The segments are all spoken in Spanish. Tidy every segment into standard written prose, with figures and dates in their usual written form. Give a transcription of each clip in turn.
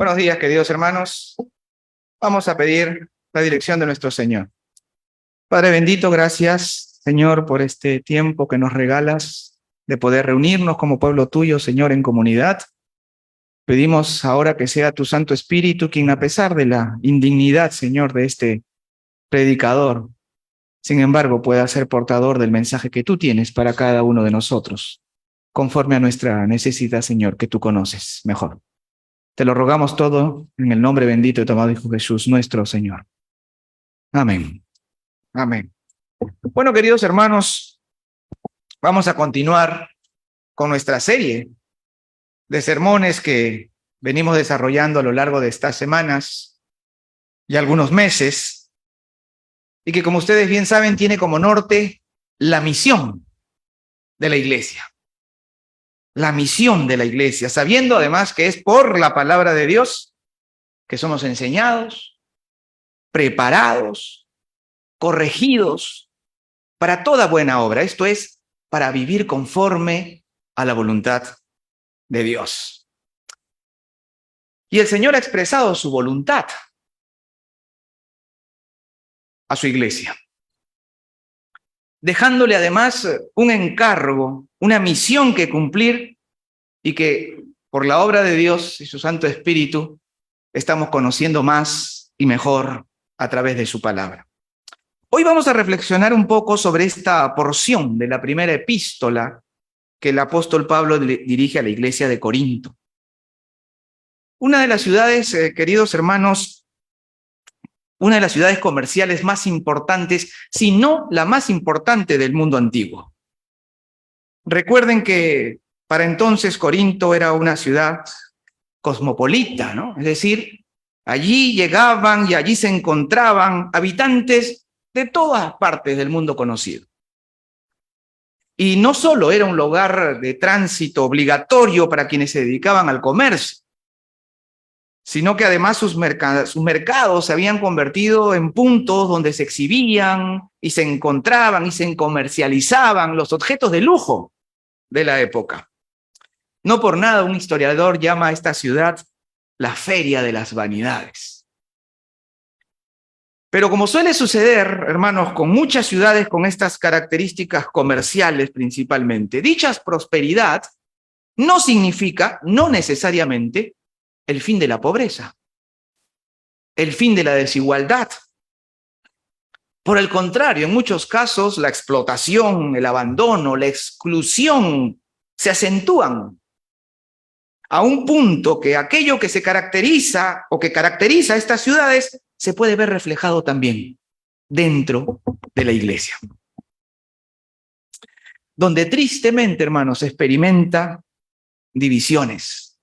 Buenos días, queridos hermanos. Vamos a pedir la dirección de nuestro Señor. Padre bendito, gracias, Señor, por este tiempo que nos regalas de poder reunirnos como pueblo tuyo, Señor, en comunidad. Pedimos ahora que sea tu Santo Espíritu quien, a pesar de la indignidad, Señor, de este predicador, sin embargo, pueda ser portador del mensaje que tú tienes para cada uno de nosotros, conforme a nuestra necesidad, Señor, que tú conoces mejor. Te lo rogamos todo en el nombre bendito de tu amado Hijo Jesús, nuestro Señor. Amén. Amén. Bueno, queridos hermanos, vamos a continuar con nuestra serie de sermones que venimos desarrollando a lo largo de estas semanas y algunos meses, y que, como ustedes bien saben, tiene como norte la misión de la iglesia. La misión de la iglesia, sabiendo además que es por la palabra de Dios que somos enseñados, preparados, corregidos para toda buena obra. Esto es, para vivir conforme a la voluntad de Dios. Y el Señor ha expresado su voluntad a su iglesia, dejándole además un encargo, una misión que cumplir, y que por la obra de Dios y su Santo Espíritu estamos conociendo más y mejor a través de su palabra. Hoy vamos a reflexionar un poco sobre esta porción de la primera epístola que el apóstol Pablo dirige a la iglesia de Corinto. Una de las ciudades, queridos hermanos, una de las ciudades comerciales más importantes, si no la más importante del mundo antiguo. Recuerden que para entonces Corinto era una ciudad cosmopolita, ¿no? Es decir, allí llegaban y allí se encontraban habitantes de todas partes del mundo conocido. Y no solo era un lugar de tránsito obligatorio para quienes se dedicaban al comercio, sino que además sus mercados se habían convertido en puntos donde se exhibían y se encontraban y se comercializaban los objetos de lujo de la época. No por nada un historiador llama a esta ciudad la Feria de las Vanidades. Pero como suele suceder, hermanos, con muchas ciudades con estas características comerciales principalmente, dicha prosperidad no significa, no necesariamente, el fin de la pobreza, el fin de la desigualdad. Por el contrario, en muchos casos la explotación, el abandono, la exclusión se acentúan a un punto que aquello que se caracteriza o que caracteriza a estas ciudades se puede ver reflejado también dentro de la iglesia, donde tristemente, hermanos, se experimenta divisiones,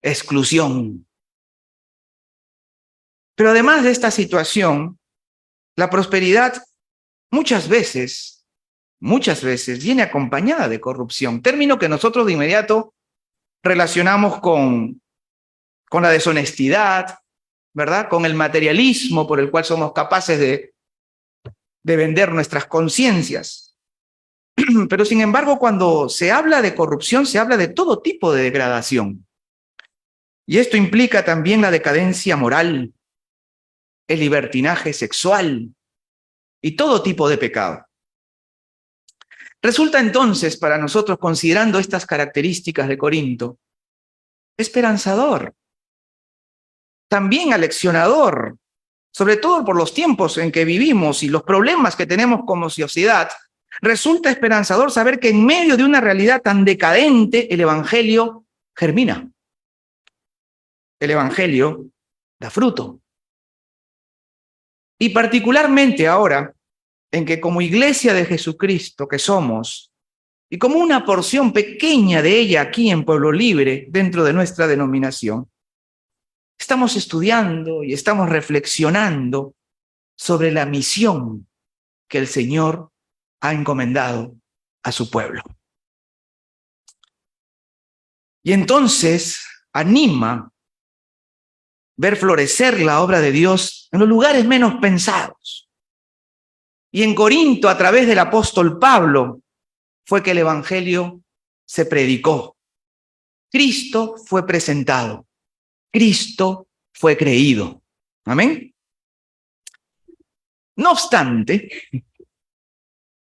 exclusión. Pero además de esta situación, la prosperidad muchas veces viene acompañada de corrupción, término que nosotros de inmediato relacionamos con la deshonestidad, ¿verdad? Con el materialismo por el cual somos capaces de vender nuestras conciencias. Pero sin embargo, cuando se habla de corrupción, se habla de todo tipo de degradación. Y esto implica también la decadencia moral, el libertinaje sexual y todo tipo de pecado. Resulta entonces para nosotros, considerando estas características de Corinto, esperanzador, también aleccionador, sobre todo por los tiempos en que vivimos y los problemas que tenemos como sociedad. Resulta esperanzador saber que en medio de una realidad tan decadente, el Evangelio germina. El Evangelio da fruto. Y particularmente ahora, en que como iglesia de Jesucristo que somos, y como una porción pequeña de ella aquí en Pueblo Libre, dentro de nuestra denominación, estamos estudiando y estamos reflexionando sobre la misión que el Señor ha encomendado a su pueblo. Y entonces anima ver florecer la obra de Dios en los lugares menos pensados. Y en Corinto, a través del apóstol Pablo, fue que el Evangelio se predicó. Cristo fue presentado. Cristo fue creído. Amén. No obstante,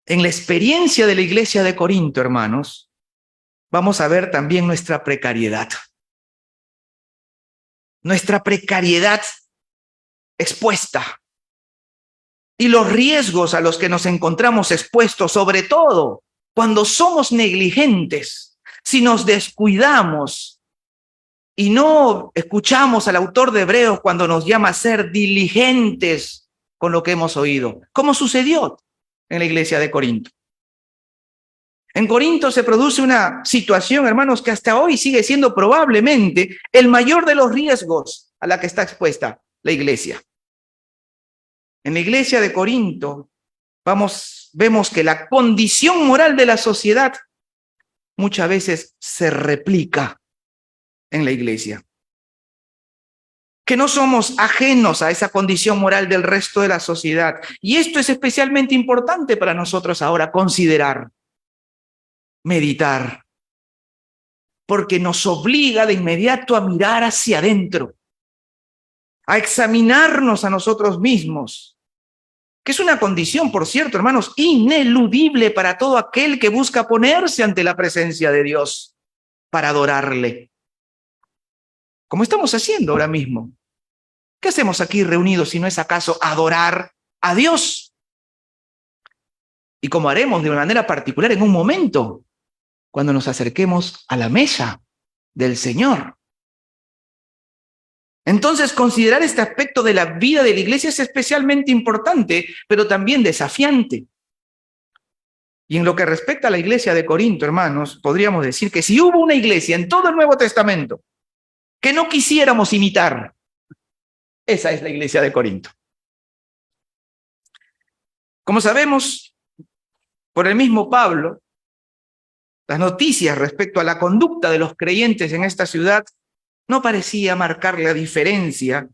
en la experiencia de la iglesia de Corinto, hermanos, vamos a ver también nuestra precariedad. Nuestra precariedad expuesta y los riesgos a los que nos encontramos expuestos, sobre todo cuando somos negligentes, si nos descuidamos y no escuchamos al autor de Hebreos cuando nos llama a ser diligentes con lo que hemos oído, como sucedió en la iglesia de Corinto. En Corinto se produce una situación, hermanos, que hasta hoy sigue siendo probablemente el mayor de los riesgos a la que está expuesta la iglesia. En la iglesia de Corinto vemos que la condición moral de la sociedad muchas veces se replica en la iglesia. Que no somos ajenos a esa condición moral del resto de la sociedad. Y esto es especialmente importante para nosotros ahora considerar, meditar, porque nos obliga de inmediato a mirar hacia adentro, a examinarnos a nosotros mismos, que es una condición, por cierto, hermanos, ineludible para todo aquel que busca ponerse ante la presencia de Dios para adorarle, como estamos haciendo ahora mismo. ¿Qué hacemos aquí reunidos si no es acaso adorar a Dios? Y como haremos de una manera particular en un momento, cuando nos acerquemos a la mesa del Señor. Entonces, considerar este aspecto de la vida de la iglesia es especialmente importante, pero también desafiante. Y en lo que respecta a la iglesia de Corinto, hermanos, podríamos decir que si hubo una iglesia en todo el Nuevo Testamento que no quisiéramos imitar, esa es la iglesia de Corinto. Como sabemos, por el mismo Pablo, las noticias respecto a la conducta de los creyentes en esta ciudad no parecía marcar la diferencia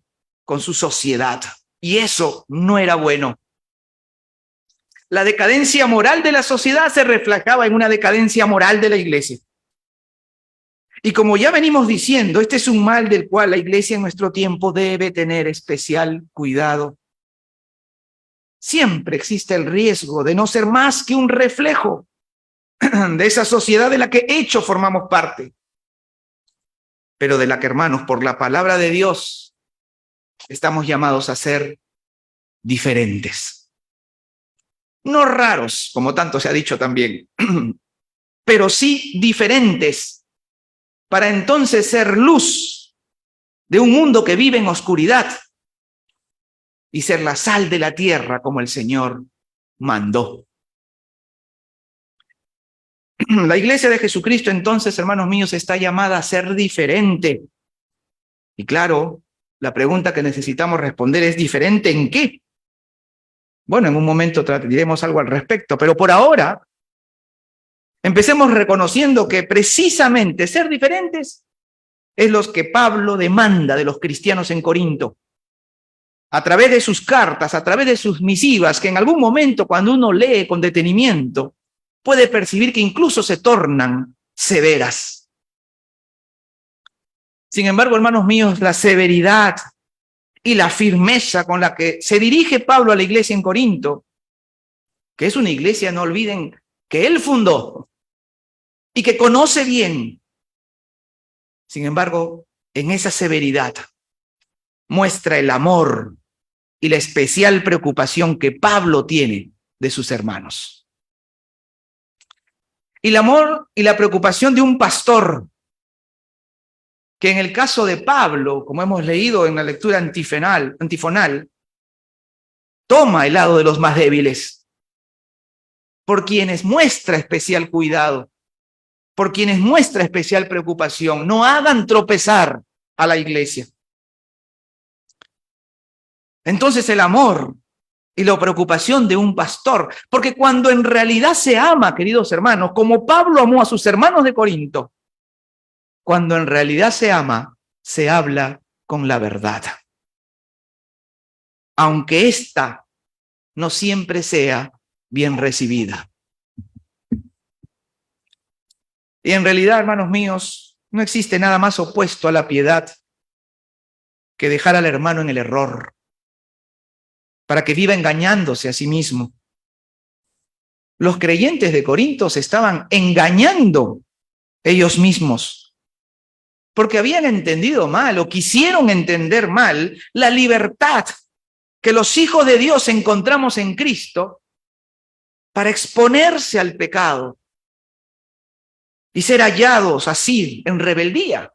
con su sociedad. Y eso no era bueno. La decadencia moral de la sociedad se reflejaba en una decadencia moral de la iglesia. Y como ya venimos diciendo, este es un mal del cual la iglesia en nuestro tiempo debe tener especial cuidado. Siempre existe el riesgo de no ser más que un reflejo de esa sociedad de la que hechos formamos parte, pero de la que, hermanos, por la palabra de Dios, estamos llamados a ser diferentes. No raros, como tanto se ha dicho también, pero sí diferentes, para entonces ser luz de un mundo que vive en oscuridad y ser la sal de la tierra como el Señor mandó. La iglesia de Jesucristo, entonces, hermanos míos, está llamada a ser diferente. Y claro, la pregunta que necesitamos responder es: ¿diferente en qué? Bueno, en un momento diremos algo al respecto, pero por ahora empecemos reconociendo que precisamente ser diferentes es lo que Pablo demanda de los cristianos en Corinto. A través de sus cartas, a través de sus misivas, que en algún momento, cuando uno lee con detenimiento, puede percibir que incluso se tornan severas. Sin embargo, hermanos míos, la severidad y la firmeza con la que se dirige Pablo a la iglesia en Corinto, que es una iglesia, no olviden, que él fundó y que conoce bien. Sin embargo, en esa severidad muestra el amor y la especial preocupación que Pablo tiene de sus hermanos. Y el amor y la preocupación de un pastor, que en el caso de Pablo, como hemos leído en la lectura antifonal, toma el lado de los más débiles, por quienes muestra especial cuidado, por quienes muestra especial preocupación. No hagan tropezar a la iglesia. Entonces el amor y la preocupación de un pastor, porque cuando en realidad se ama, queridos hermanos, como Pablo amó a sus hermanos de Corinto, cuando en realidad se ama, se habla con la verdad. Aunque ésta no siempre sea bien recibida. Y en realidad, hermanos míos, no existe nada más opuesto a la piedad que dejar al hermano en el error, para que viva engañándose a sí mismo. Los creyentes de Corinto se estaban engañando ellos mismos, porque habían entendido mal o quisieron entender mal la libertad que los hijos de Dios encontramos en Cristo para exponerse al pecado y ser hallados así en rebeldía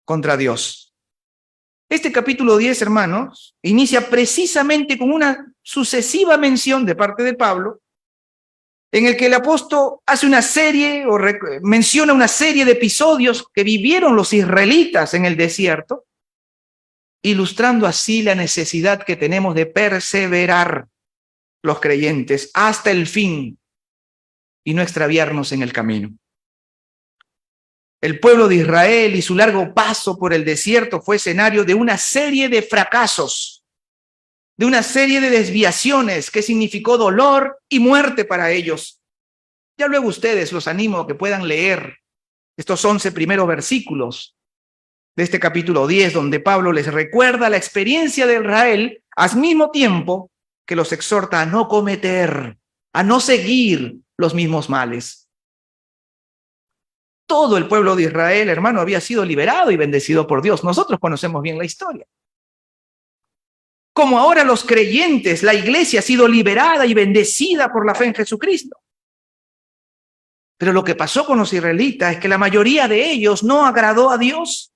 contra Dios. Este capítulo 10, hermanos, inicia precisamente con una sucesiva mención de parte de Pablo, en el que el apóstol hace una serie o menciona una serie de episodios que vivieron los israelitas en el desierto, ilustrando así la necesidad que tenemos de perseverar los creyentes hasta el fin y no extraviarnos en el camino. El pueblo de Israel y su largo paso por el desierto fue escenario de una serie de fracasos, de una serie de desviaciones que significó dolor y muerte para ellos. Ya luego ustedes los animo a que puedan leer estos 11 primeros versículos de este capítulo 10, donde Pablo les recuerda la experiencia de Israel, al mismo tiempo que los exhorta a no cometer, a no seguir los mismos males. Todo el pueblo de Israel, hermano, había sido liberado y bendecido por Dios. Nosotros conocemos bien la historia. Como ahora los creyentes, la iglesia ha sido liberada y bendecida por la fe en Jesucristo. Pero lo que pasó con los israelitas es que la mayoría de ellos no agradó a Dios,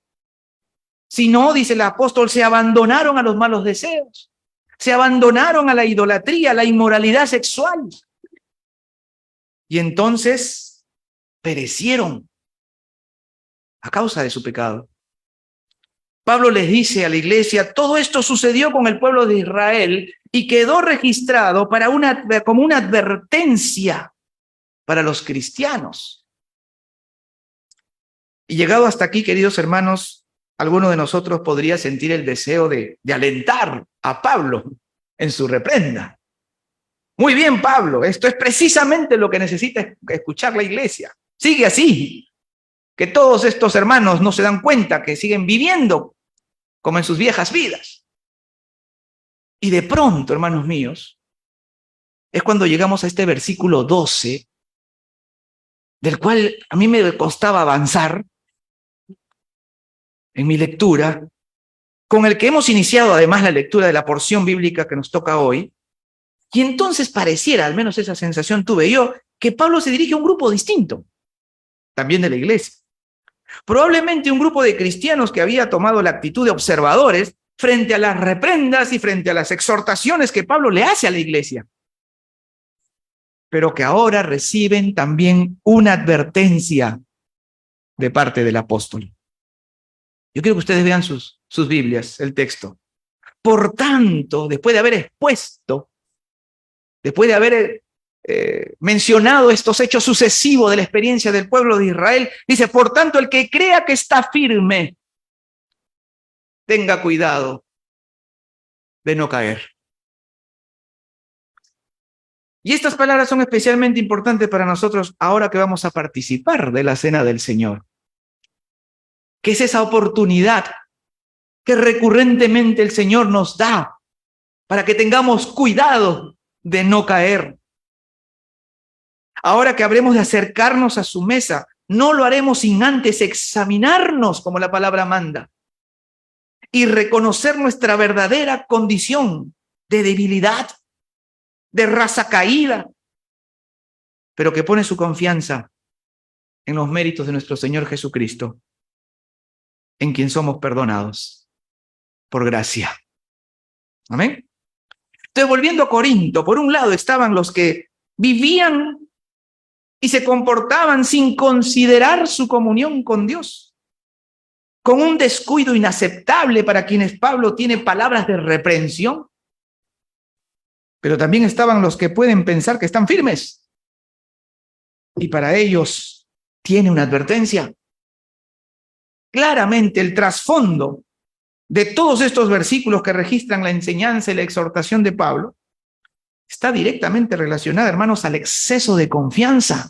sino, dice el apóstol, se abandonaron a los malos deseos, se abandonaron a la idolatría, a la inmoralidad sexual. Y entonces perecieron a causa de su pecado. Pablo les dice a la iglesia, todo esto sucedió con el pueblo de Israel y quedó registrado como una advertencia para los cristianos. Y llegado hasta aquí, queridos hermanos, alguno de nosotros podría sentir el deseo de alentar a Pablo en su reprenda. Muy bien, Pablo, esto es precisamente lo que necesita escuchar la iglesia. Sigue así. Que todos estos hermanos no se dan cuenta que siguen viviendo como en sus viejas vidas. Y de pronto, hermanos míos, es cuando llegamos a este versículo 12, del cual a mí me costaba avanzar en mi lectura, con el que hemos iniciado además la lectura de la porción bíblica que nos toca hoy. Y entonces pareciera, al menos esa sensación tuve yo, que Pablo se dirige a un grupo distinto, también de la iglesia. Probablemente un grupo de cristianos que había tomado la actitud de observadores frente a las reprendas y frente a las exhortaciones que Pablo le hace a la iglesia, pero que ahora reciben también una advertencia de parte del apóstol. Yo quiero que ustedes vean sus Biblias, el texto. Por tanto, después de haber expuesto, después de haber mencionado estos hechos sucesivos de la experiencia del pueblo de Israel, dice, por tanto, el que crea que está firme, tenga cuidado de no caer. Y estas palabras son especialmente importantes para nosotros ahora que vamos a participar de la cena del Señor, que es esa oportunidad que recurrentemente el Señor nos da para que tengamos cuidado de no caer. Ahora que habremos de acercarnos a su mesa, no lo haremos sin antes examinarnos como la palabra manda y reconocer nuestra verdadera condición de debilidad, de raza caída, pero que pone su confianza en los méritos de nuestro Señor Jesucristo, en quien somos perdonados por gracia. Amén. Entonces, volviendo a Corinto, por un lado estaban los que vivían y se comportaban sin considerar su comunión con Dios, con un descuido inaceptable para quienes Pablo tiene palabras de reprensión. Pero también estaban los que pueden pensar que están firmes, y para ellos tiene una advertencia. Claramente el trasfondo de todos estos versículos que registran la enseñanza y la exhortación de Pablo está directamente relacionada, hermanos, al exceso de confianza.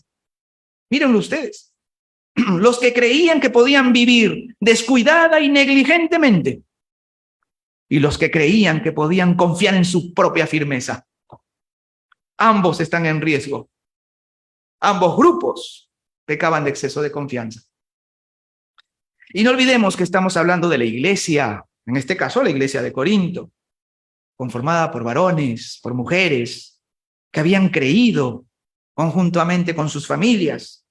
Mírenlo ustedes. los que creían que podían vivir descuidada y negligentemente, y los que creían que podían confiar en su propia firmeza. Ambos están en riesgo. Ambos grupos pecaban de exceso de confianza. Y no olvidemos que estamos hablando de la iglesia, en este caso la iglesia de Corinto, conformada por varones, por mujeres, que habían creído conjuntamente con sus familias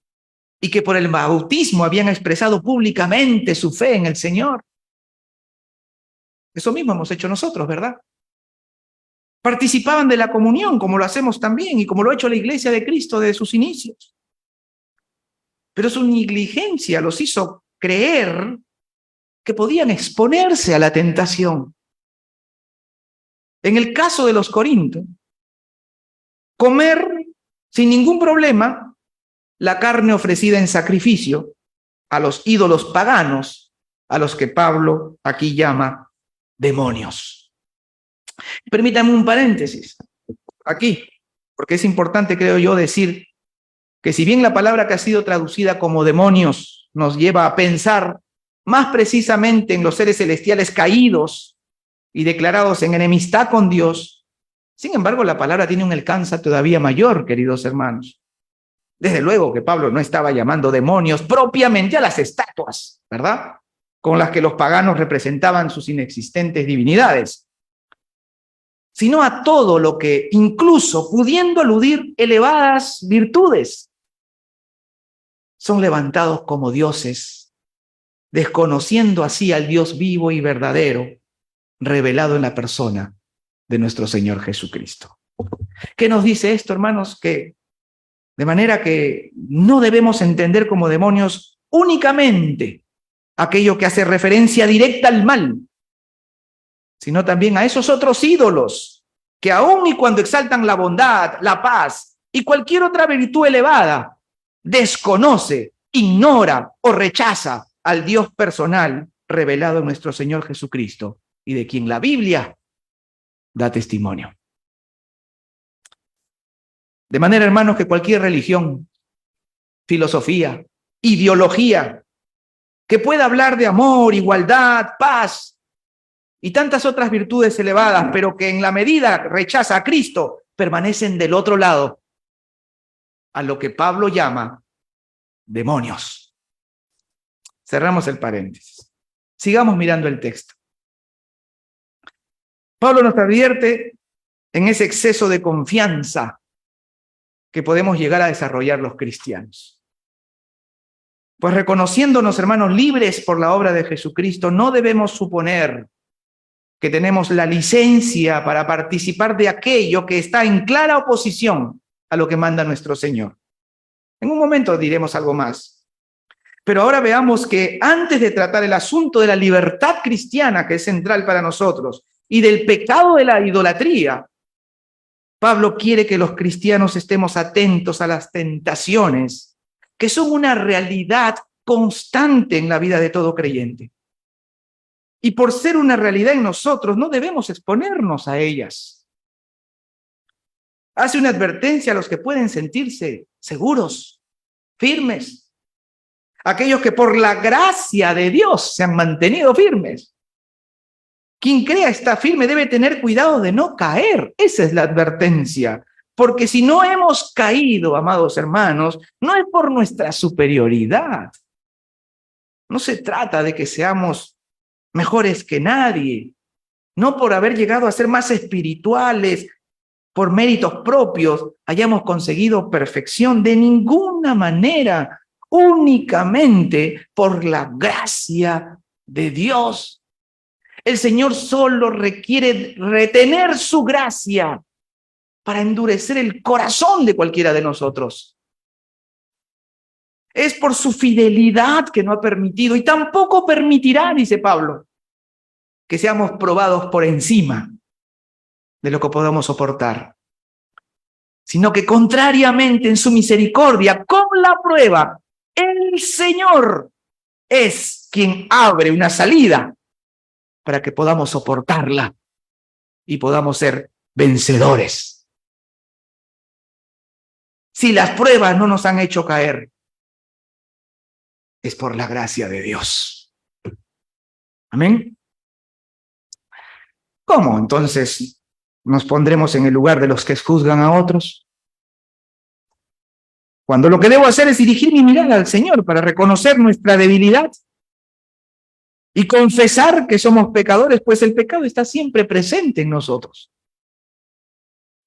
y que por el bautismo habían expresado públicamente su fe en el Señor. Eso mismo hemos hecho nosotros, ¿verdad? Participaban de la comunión, como lo hacemos también, y como lo ha hecho la iglesia de Cristo desde sus inicios. Pero su negligencia los hizo creer que podían exponerse a la tentación. En el caso de los corintios, comer sin ningún problema la carne ofrecida en sacrificio a los ídolos paganos, a los que Pablo aquí llama demonios. Permítanme un paréntesis aquí, porque es importante, creo yo, decir que si bien la palabra que ha sido traducida como demonios nos lleva a pensar más precisamente en los seres celestiales caídos y declarados en enemistad con Dios, sin embargo, la palabra tiene un alcance todavía mayor, queridos hermanos. Desde luego que Pablo no estaba llamando demonios propiamente a las estatuas, ¿verdad?, con las que los paganos representaban sus inexistentes divinidades, sino a todo lo que, incluso pudiendo aludir elevadas virtudes, son levantados como dioses, desconociendo así al Dios vivo y verdadero, revelado en la persona de nuestro Señor Jesucristo. ¿Qué nos dice esto, hermanos? Que de manera que no debemos entender como demonios únicamente aquello que hace referencia directa al mal, sino también a esos otros ídolos que aun y cuando exaltan la bondad, la paz y cualquier otra virtud elevada, desconoce, ignora o rechaza al Dios personal revelado en nuestro Señor Jesucristo y de quien la Biblia da testimonio. De manera, hermanos, que cualquier religión, filosofía, ideología que pueda hablar de amor, igualdad, paz y tantas otras virtudes elevadas, pero que en la medida rechaza a Cristo, permanecen del otro lado, a lo que Pablo llama demonios. Cerramos el paréntesis. Sigamos mirando el texto. Pablo nos advierte en ese exceso de confianza que podemos llegar a desarrollar los cristianos. Pues reconociéndonos, hermanos, libres por la obra de Jesucristo, no debemos suponer que tenemos la licencia para participar de aquello que está en clara oposición a lo que manda nuestro Señor. En un momento diremos algo más. Pero ahora veamos que antes de tratar el asunto de la libertad cristiana, que es central para nosotros, y del pecado de la idolatría, Pablo quiere que los cristianos estemos atentos a las tentaciones, que son una realidad constante en la vida de todo creyente. Y por ser una realidad en nosotros, no debemos exponernos a ellas. Hace una advertencia a los que pueden sentirse seguros, firmes, aquellos que por la gracia de Dios se han mantenido firmes. Quien crea está firme debe tener cuidado de no caer. Esa es la advertencia. Porque si no hemos caído, amados hermanos, no es por nuestra superioridad. No se trata de que seamos mejores que nadie, no por haber llegado a ser más espirituales, por méritos propios, hayamos conseguido perfección de ninguna manera, únicamente por la gracia de Dios. El Señor solo requiere retener su gracia para endurecer el corazón de cualquiera de nosotros. Es por su fidelidad que no ha permitido y tampoco permitirá, dice Pablo, que seamos probados por encima de lo que podamos soportar, sino que contrariamente en su misericordia, con la prueba, el Señor es quien abre una salida para que podamos soportarla y podamos ser vencedores. Si las pruebas no nos han hecho caer, es por la gracia de Dios. Amén. ¿Cómo entonces nos pondremos en el lugar de los que juzgan a otros? Cuando lo que debo hacer es dirigir mi mirada al Señor para reconocer nuestra debilidad y confesar que somos pecadores, pues el pecado está siempre presente en nosotros.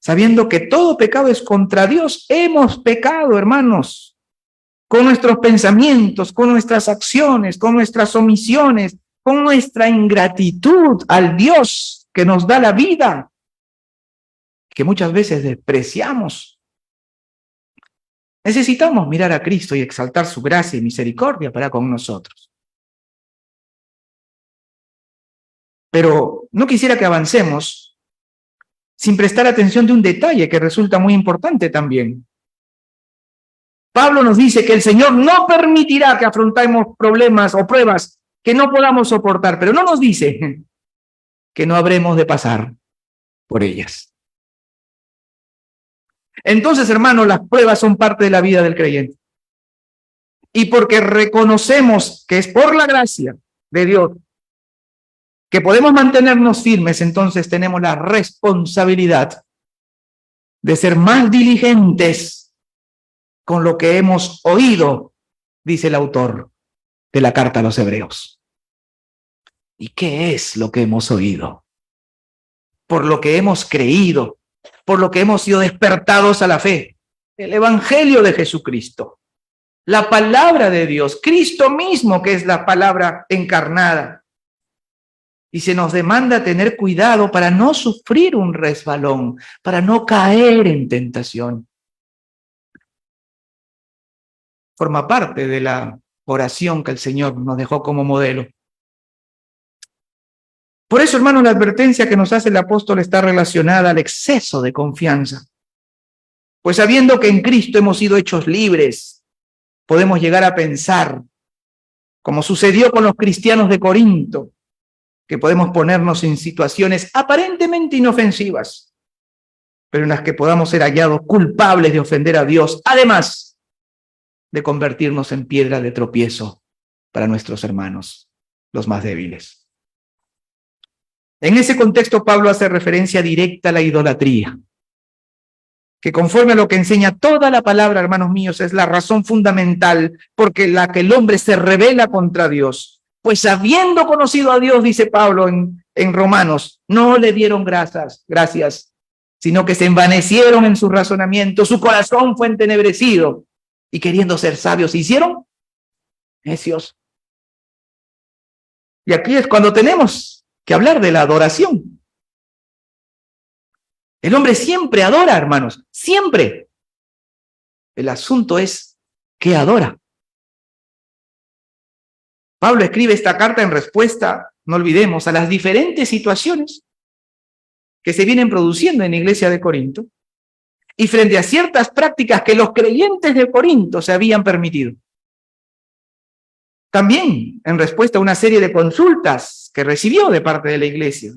Sabiendo que todo pecado es contra Dios, hemos pecado, hermanos, con nuestros pensamientos, con nuestras acciones, con nuestras omisiones, con nuestra ingratitud al Dios que nos da la vida, que muchas veces despreciamos. Necesitamos mirar a Cristo y exaltar su gracia y misericordia para con nosotros. Pero no quisiera que avancemos sin prestar atención de un detalle que resulta muy importante también. Pablo nos dice que el Señor no permitirá que afrontemos problemas o pruebas que no podamos soportar, pero no nos dice que no habremos de pasar por ellas. Entonces, hermanos, las pruebas son parte de la vida del creyente. Y porque reconocemos que es por la gracia de Dios que podemos mantenernos firmes, entonces tenemos la responsabilidad de ser más diligentes con lo que hemos oído, dice el autor de la carta a los Hebreos. ¿Y qué es lo que hemos oído? Por lo que hemos creído, por lo que hemos sido despertados a la fe. El Evangelio de Jesucristo, la palabra de Dios, Cristo mismo, que es la palabra encarnada. Y se nos demanda tener cuidado para no sufrir un resbalón, para no caer en tentación. Forma parte de la oración que el Señor nos dejó como modelo. Por eso, hermanos, la advertencia que nos hace el apóstol está relacionada al exceso de confianza. Pues sabiendo que en Cristo hemos sido hechos libres, podemos llegar a pensar, como sucedió con los cristianos de Corinto, que podemos ponernos en situaciones aparentemente inofensivas, pero en las que podamos ser hallados culpables de ofender a Dios, además de convertirnos en piedra de tropiezo para nuestros hermanos, los más débiles. En ese contexto, Pablo hace referencia directa a la idolatría, que conforme a lo que enseña toda la palabra, hermanos míos, es la razón fundamental porque la que el hombre se rebela contra Dios. Pues habiendo conocido a Dios, dice Pablo en Romanos, no le dieron gracias, sino que se envanecieron en su razonamiento, su corazón fue entenebrecido, y queriendo ser sabios, se hicieron necios. Y aquí es cuando tenemos que hablar de la adoración. El hombre siempre adora, hermanos, siempre. El asunto es ¿qué adora? Pablo escribe esta carta en respuesta, no olvidemos, a las diferentes situaciones que se vienen produciendo en la iglesia de Corinto y frente a ciertas prácticas que los creyentes de Corinto se habían permitido. También en respuesta a una serie de consultas que recibió de parte de la iglesia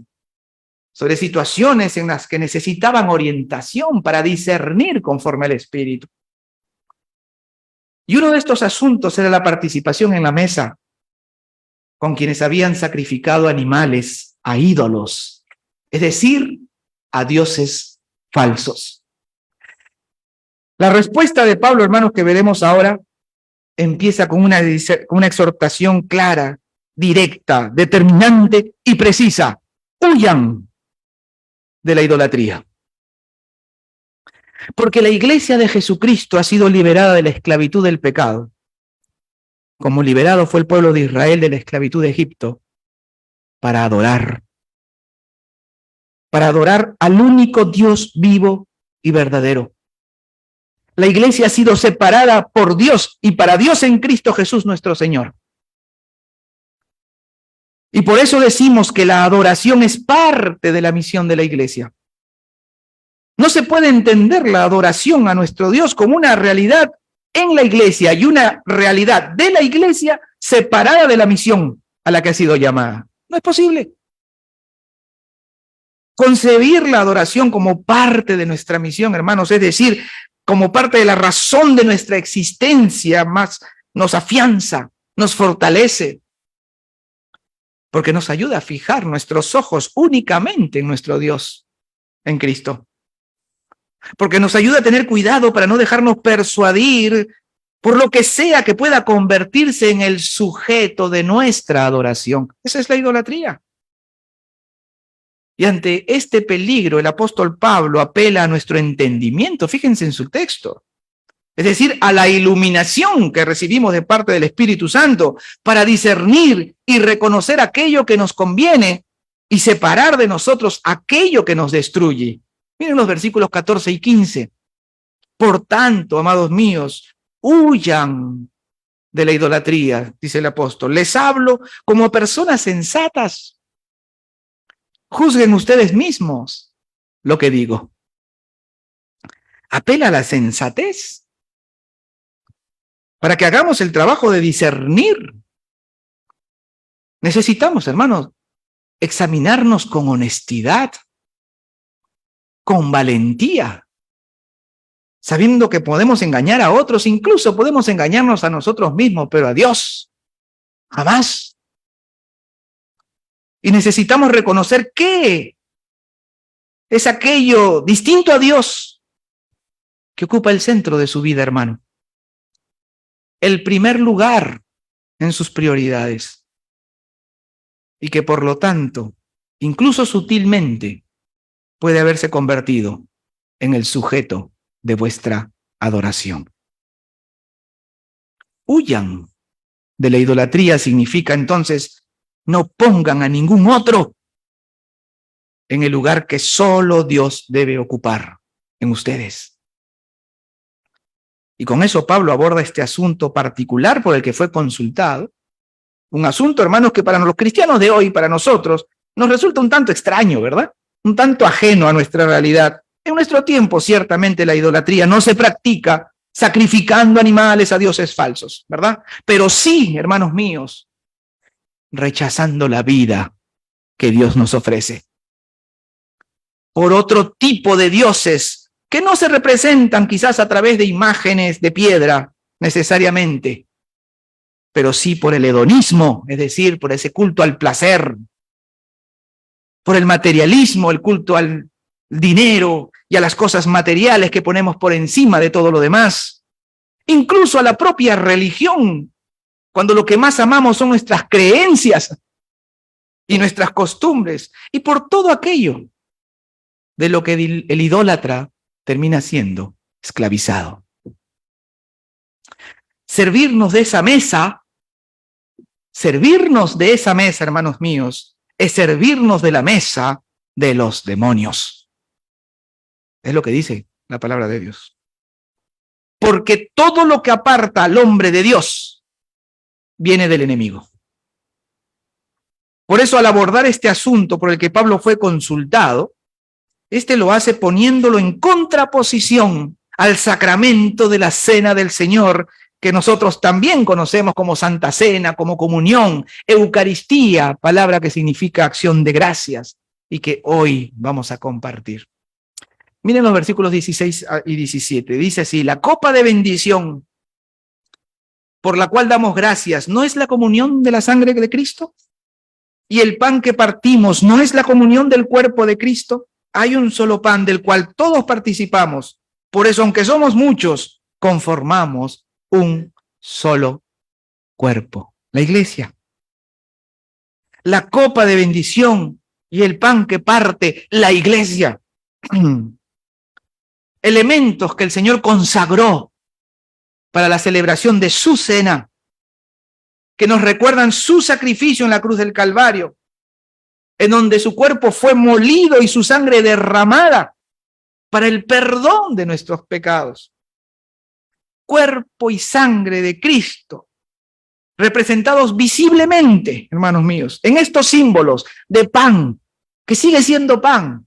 sobre situaciones en las que necesitaban orientación para discernir conforme al Espíritu. Y uno de estos asuntos era la participación en la mesa con quienes habían sacrificado animales a ídolos, es decir, a dioses falsos. La respuesta de Pablo, hermanos, que veremos ahora, empieza con una exhortación clara, directa, determinante y precisa. Huyan de la idolatría. Porque la iglesia de Jesucristo ha sido liberada de la esclavitud del pecado, como liberado fue el pueblo de Israel de la esclavitud de Egipto, para adorar al único Dios vivo y verdadero. La iglesia ha sido separada por Dios y para Dios en Cristo Jesús nuestro Señor. Y por eso decimos que la adoración es parte de la misión de la iglesia. No se puede entender la adoración a nuestro Dios como una realidad en la iglesia y una realidad de la iglesia separada de la misión a la que ha sido llamada. No es posible. Concebir la adoración como parte de nuestra misión, hermanos, es decir, como parte de la razón de nuestra existencia, más nos afianza nos fortalece, porque nos ayuda a fijar nuestros ojos únicamente en nuestro Dios, en Cristo. Porque nos ayuda a tener cuidado para no dejarnos persuadir por lo que sea que pueda convertirse en el sujeto de nuestra adoración. Esa es la idolatría. Y ante este peligro, el apóstol Pablo apela a nuestro entendimiento. Fíjense en su texto. Es decir, a la iluminación que recibimos de parte del Espíritu Santo para discernir y reconocer aquello que nos conviene y separar de nosotros aquello que nos destruye. Miren los versículos 14 y 15. Por tanto, amados míos, huyan de la idolatría, dice el apóstol. Les hablo como personas sensatas. Juzguen ustedes mismos lo que digo. Apela a la sensatez para que hagamos el trabajo de discernir. Necesitamos, hermanos, examinarnos con honestidad, con valentía, sabiendo que podemos engañar a otros, incluso podemos engañarnos a nosotros mismos, pero a Dios jamás. Y necesitamos reconocer qué es aquello distinto a Dios que ocupa el centro de su vida, hermano. El primer lugar en sus prioridades. Y que por lo tanto, incluso sutilmente, puede haberse convertido en el sujeto de vuestra adoración. Huyan de la idolatría significa entonces no pongan a ningún otro en el lugar que solo Dios debe ocupar en ustedes. Y con eso Pablo aborda este asunto particular por el que fue consultado. Un asunto, hermanos, que para los cristianos de hoy, para nosotros, nos resulta un tanto extraño, ¿verdad? Un tanto ajeno a nuestra realidad. En nuestro tiempo, ciertamente, la idolatría no se practica sacrificando animales a dioses falsos, ¿verdad? Pero sí, hermanos míos, rechazando la vida que Dios nos ofrece por otro tipo de dioses que no se representan quizás a través de imágenes de piedra necesariamente, pero sí por el hedonismo, es decir, por ese culto al placer, por el materialismo, el culto al dinero y a las cosas materiales que ponemos por encima de todo lo demás, incluso a la propia religión, cuando lo que más amamos son nuestras creencias y nuestras costumbres, y por todo aquello de lo que el idólatra termina siendo esclavizado. Servirnos de esa mesa, hermanos míos, es servirnos de la mesa de los demonios. Es lo que dice la palabra de Dios. Porque todo lo que aparta al hombre de Dios viene del enemigo. Por eso, al abordar este asunto por el que Pablo fue consultado, lo hace poniéndolo en contraposición al sacramento de la cena del Señor, que nosotros también conocemos como Santa Cena, como comunión, Eucaristía, palabra que significa acción de gracias, y que hoy vamos a compartir. Miren los versículos 16 y 17. Dice así: la copa de bendición por la cual damos gracias, ¿no es la comunión de la sangre de Cristo? Y el pan que partimos, ¿no es la comunión del cuerpo de Cristo? Hay un solo pan del cual todos participamos. Por eso, aunque somos muchos, conformamos un solo cuerpo, la iglesia. La copa de bendición y el pan que parte, la iglesia. Elementos que el Señor consagró para la celebración de su cena, que nos recuerdan su sacrificio en la cruz del Calvario, en donde su cuerpo fue molido y su sangre derramada para el perdón de nuestros pecados. Cuerpo y sangre de Cristo, representados visiblemente, hermanos míos, en estos símbolos de pan, que sigue siendo pan,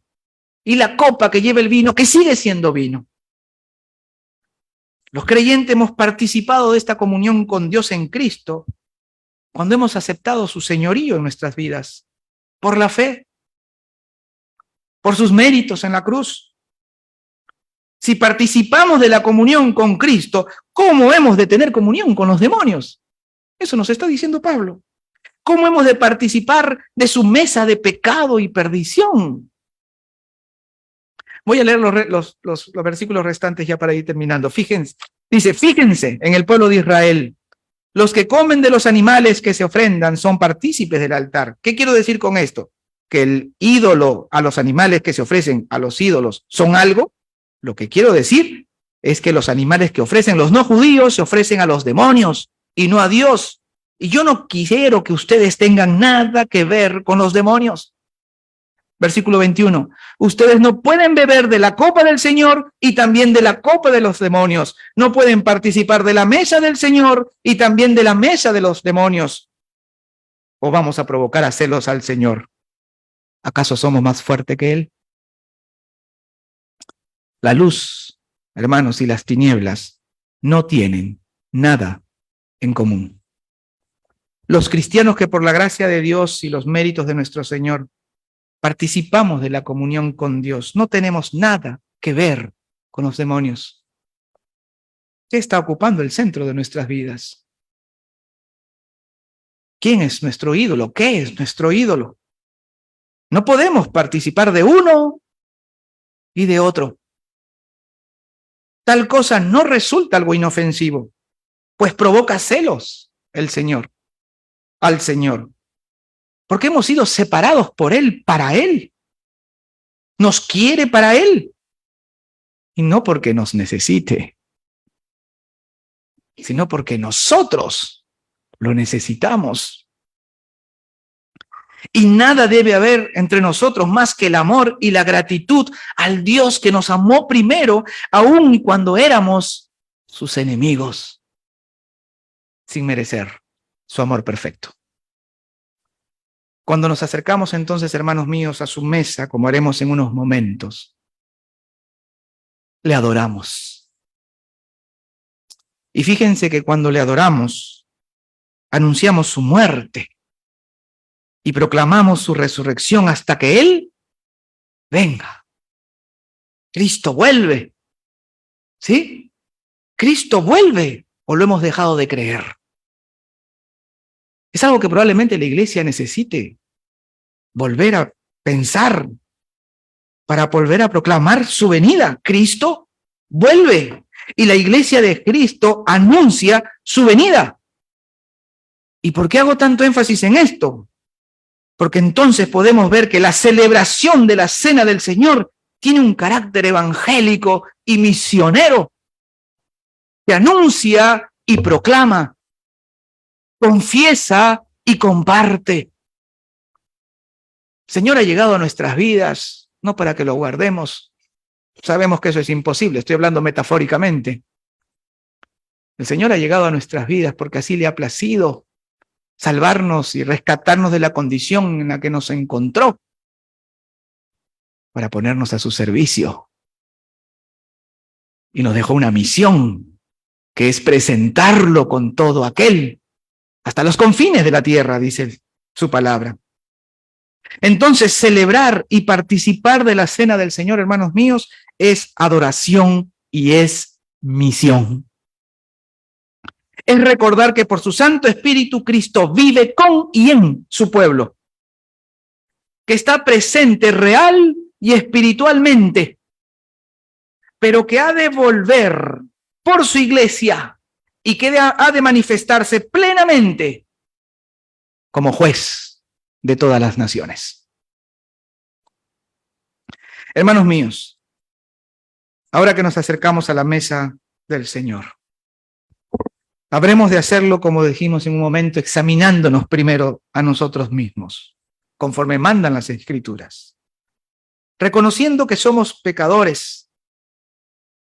y la copa que lleva el vino, que sigue siendo vino. Los creyentes hemos participado de esta comunión con Dios en Cristo cuando hemos aceptado su señorío en nuestras vidas, por la fe, por sus méritos en la cruz. Si participamos de la comunión con Cristo, ¿cómo hemos de tener comunión con los demonios? Eso nos está diciendo Pablo. ¿Cómo hemos de participar de su mesa de pecado y perdición? Voy a leer los versículos restantes ya para ir terminando. Fíjense, dice, fíjense en el pueblo de Israel. Los que comen de los animales que se ofrendan son partícipes del altar. ¿Qué quiero decir con esto? ¿Que el ídolo a los animales que se ofrecen a los ídolos son algo? Lo que quiero decir es que los animales que ofrecen los no judíos se ofrecen a los demonios y no a Dios. Y yo no quiero que ustedes tengan nada que ver con los demonios. Versículo 21. Ustedes no pueden beber de la copa del Señor y también de la copa de los demonios. No pueden participar de la mesa del Señor y también de la mesa de los demonios. ¿O vamos a provocar a celos al Señor? ¿Acaso somos más fuertes que Él? La luz, hermanos, y las tinieblas no tienen nada en común. Los cristianos que por la gracia de Dios y los méritos de nuestro Señor participamos de la comunión con Dios, no tenemos nada que ver con los demonios. ¿Qué está ocupando el centro de nuestras vidas? ¿Quién es nuestro ídolo? ¿Qué es nuestro ídolo? No podemos participar de uno y de otro. Tal cosa no resulta algo inofensivo, pues provoca celos al Señor, porque hemos sido separados por Él, para Él. Nos quiere para Él, y no porque nos necesite, sino porque nosotros lo necesitamos. Y nada debe haber entre nosotros más que el amor y la gratitud al Dios que nos amó primero, aun cuando éramos sus enemigos, sin merecer su amor perfecto. Cuando nos acercamos entonces, hermanos míos, a su mesa, como haremos en unos momentos, le adoramos. Y fíjense que cuando le adoramos, anunciamos su muerte y proclamamos su resurrección hasta que Él venga. Cristo vuelve. ¿Sí? Cristo vuelve, o lo hemos dejado de creer. Es algo que probablemente la iglesia necesite volver a pensar para volver a proclamar su venida. Cristo vuelve y la iglesia de Cristo anuncia su venida. ¿Y por qué hago tanto énfasis en esto? Porque entonces podemos ver que la celebración de la Cena del Señor tiene un carácter evangélico y misionero, que anuncia y proclama, confiesa y comparte. El Señor ha llegado a nuestras vidas, no para que lo guardemos. Sabemos que eso es imposible, estoy hablando metafóricamente. El Señor ha llegado a nuestras vidas porque así le ha placido salvarnos y rescatarnos de la condición en la que nos encontró, para ponernos a su servicio. Y nos dejó una misión, que es presentarlo con todo aquel, hasta los confines de la tierra, dice su palabra. Entonces, celebrar y participar de la cena del Señor, hermanos míos, es adoración y es misión. Es recordar que por su Santo Espíritu Cristo vive con y en su pueblo, que está presente real y espiritualmente, pero que ha de volver por su iglesia y que ha de manifestarse plenamente como juez de todas las naciones. Hermanos míos, ahora que nos acercamos a la mesa del Señor, habremos de hacerlo, como dijimos en un momento, examinándonos primero a nosotros mismos, conforme mandan las Escrituras, reconociendo que somos pecadores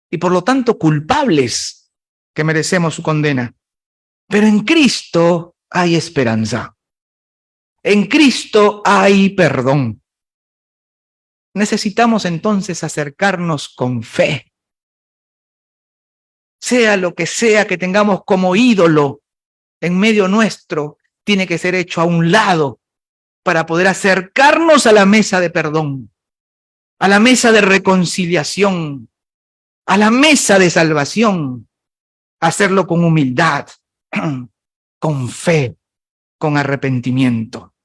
y por lo tanto culpables, que merecemos su condena. Pero en Cristo hay esperanza. En Cristo hay perdón. Necesitamos entonces acercarnos con fe. Sea lo que sea que tengamos como ídolo en medio nuestro, tiene que ser hecho a un lado para poder acercarnos a la mesa de perdón, a la mesa de reconciliación, a la mesa de salvación, hacerlo con humildad, con fe, con arrepentimiento.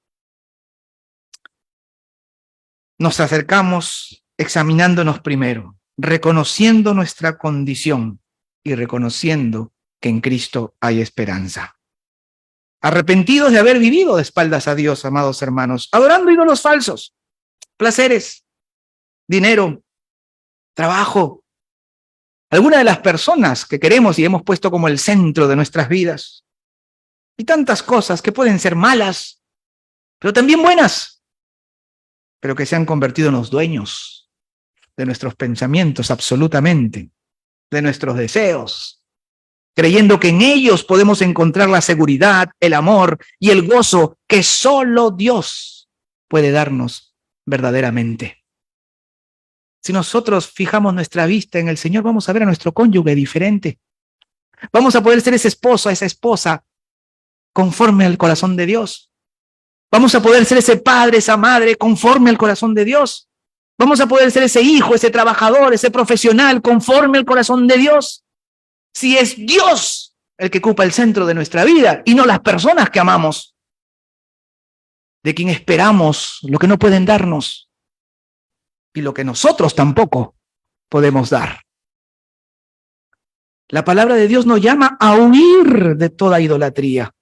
Nos acercamos examinándonos primero, reconociendo nuestra condición y reconociendo que en Cristo hay esperanza. Arrepentidos de haber vivido de espaldas a Dios, amados hermanos, adorando ídolos falsos, placeres, dinero, trabajo, alguna de las personas que queremos y hemos puesto como el centro de nuestras vidas, y tantas cosas que pueden ser malas, pero también buenas, pero que se han convertido en los dueños de nuestros pensamientos absolutamente, de nuestros deseos, creyendo que en ellos podemos encontrar la seguridad, el amor y el gozo que solo Dios puede darnos verdaderamente. Si nosotros fijamos nuestra vista en el Señor, vamos a ver a nuestro cónyuge diferente. Vamos a poder ser ese esposo, esa esposa, conforme al corazón de Dios. Vamos a poder ser ese padre, esa madre, conforme al corazón de Dios. Vamos a poder ser ese hijo, ese trabajador, ese profesional, conforme al corazón de Dios. Si es Dios el que ocupa el centro de nuestra vida y no las personas que amamos, de quien esperamos lo que no pueden darnos y lo que nosotros tampoco podemos dar. La palabra de Dios nos llama a huir de toda idolatría.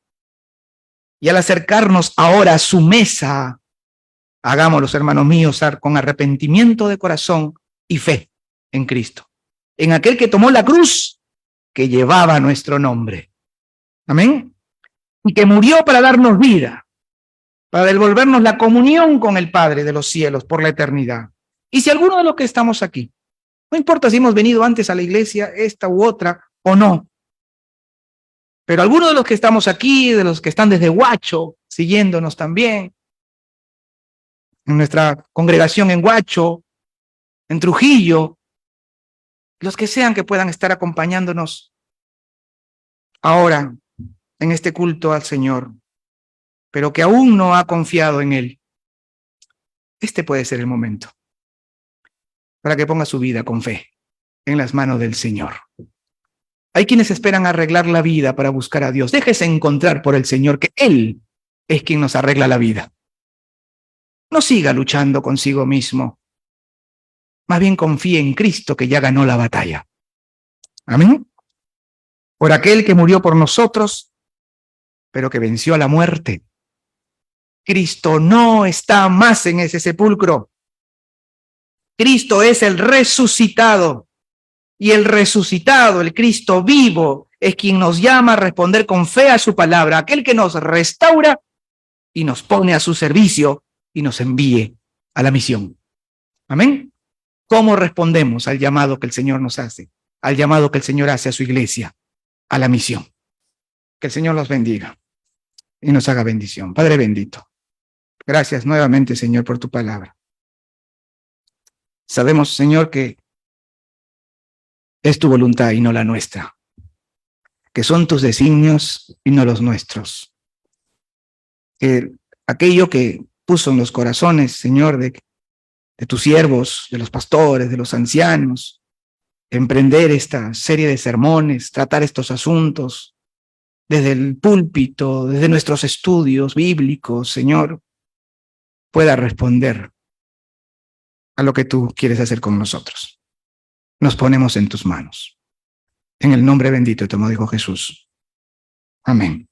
Y al acercarnos ahora a su mesa, hagámoslo, hermanos míos, con arrepentimiento de corazón y fe en Cristo, en aquel que tomó la cruz que llevaba nuestro nombre. Amén. Y que murió para darnos vida, para devolvernos la comunión con el Padre de los cielos por la eternidad. Y si alguno de los que estamos aquí, no importa si hemos venido antes a la iglesia, esta u otra, o no, pero alguno de los que estamos aquí, de los que están desde Huacho, siguiéndonos también, en nuestra congregación en Huacho, en Trujillo, los que sean que puedan estar acompañándonos ahora en este culto al Señor, pero que aún no ha confiado en Él, este puede ser el momento para que ponga su vida con fe en las manos del Señor. Hay quienes esperan arreglar la vida para buscar a Dios. Déjese encontrar por el Señor, que Él es quien nos arregla la vida. No siga luchando consigo mismo. Más bien confíe en Cristo, que ya ganó la batalla. Amén. Por aquel que murió por nosotros, pero que venció a la muerte. Cristo no está más en ese sepulcro. Cristo es el resucitado. Y el resucitado, el Cristo vivo, es quien nos llama a responder con fe a su palabra, aquel que nos restaura y nos pone a su servicio y nos envíe a la misión. Amén. ¿Cómo respondemos al llamado que el Señor nos hace? Al llamado que el Señor hace a su iglesia, a la misión. Que el Señor los bendiga y nos haga bendición. Padre bendito, gracias nuevamente, Señor, por tu palabra. Sabemos, Señor, que es tu voluntad y no la nuestra, que son tus designios y no los nuestros. Que aquello que puso en los corazones, Señor, de tus siervos, de los pastores, de los ancianos, emprender esta serie de sermones, tratar estos asuntos desde el púlpito, desde nuestros estudios bíblicos, Señor, pueda responder a lo que tú quieres hacer con nosotros. Nos ponemos en tus manos. En el nombre bendito de tu amado Hijo Jesús. Amén.